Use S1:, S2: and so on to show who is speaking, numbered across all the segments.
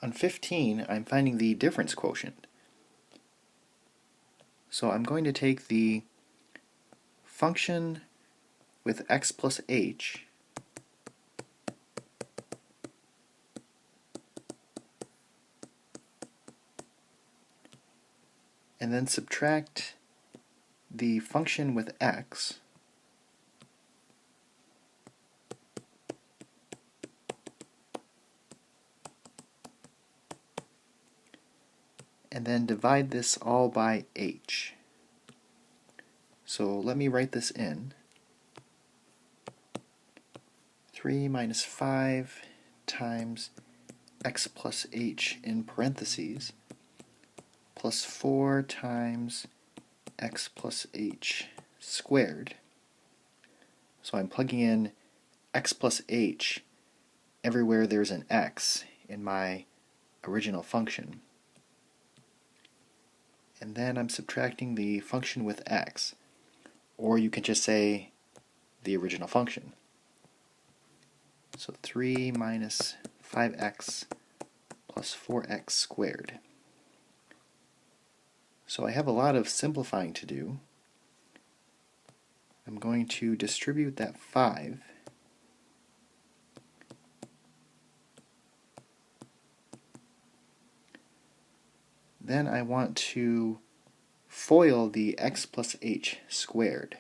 S1: On 15, I'm finding the difference quotient. So I'm going to take the function with x plus h and then subtract the function with x and then divide this all by h. So let me write this in. 3 minus 5 times x plus h in parentheses plus 4 times x plus h squared. So I'm plugging in x plus h everywhere there's an x in my original function. And then I'm subtracting the function with x, or you can just say the original function. So 3 minus 5x plus 4x squared. So I have a lot of simplifying to do. I'm going to distribute that 5 then I want to FOIL the x plus h squared.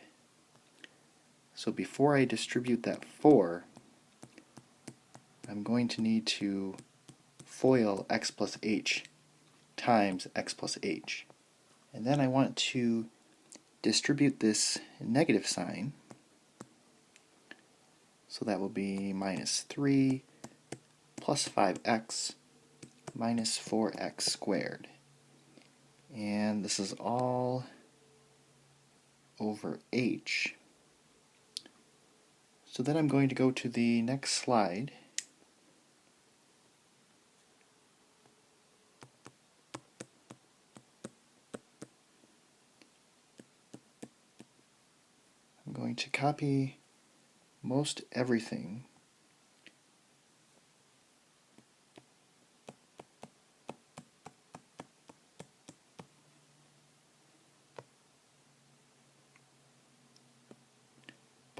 S1: So before I distribute that 4, I'm going to need to FOIL x plus h times x plus h. And then I want to distribute this negative sign. So that will be minus 3 plus 5x minus 4x squared. And this is all over h. So then I'm going to go to the next slide. I'm going to copy most everything .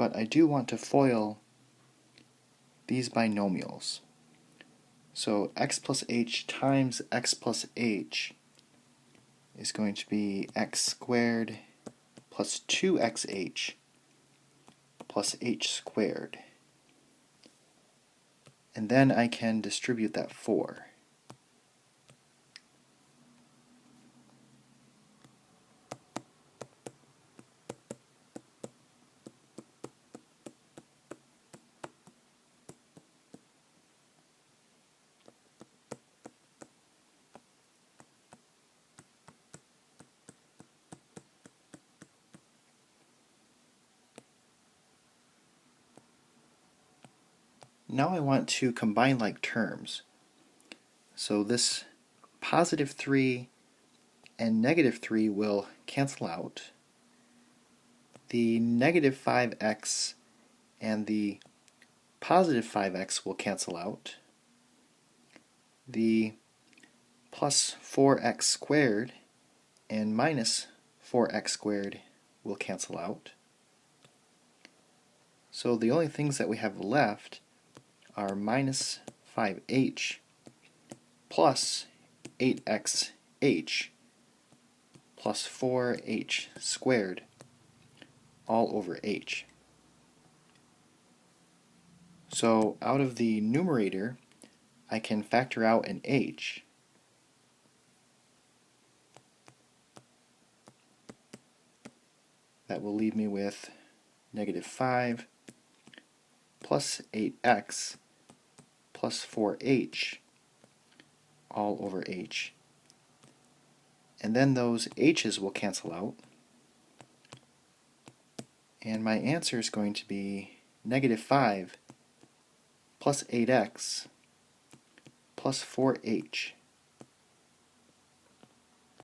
S1: But I do want to FOIL these binomials. So x plus h times x plus h is going to be x squared plus 2xh plus h squared. And then I can distribute that 4. Now I want to combine like terms. So this positive 3 and negative 3 will cancel out. The negative 5x and the positive 5x will cancel out. The plus 4x squared and minus 4x squared will cancel out. So the only things that we have left are minus 5h plus 8xh plus 4h squared all over h. So out of the numerator, I can factor out an h. That will leave me with negative 5 plus 8x plus 4h all over h. And then those h's will cancel out. And my answer is going to be negative 5 plus 8x plus 4h.